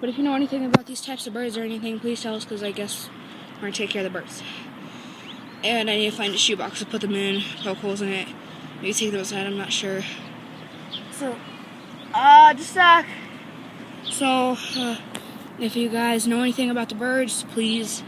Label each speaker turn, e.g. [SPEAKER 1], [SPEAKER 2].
[SPEAKER 1] But if you know anything about these types of birds or anything, please tell us, because I guess we're going to take care of the birds. And I need to find a shoebox to put them in, poke holes in it, maybe take them outside, I'm not sure. So, just a sec. So, if you guys know anything about the birds, please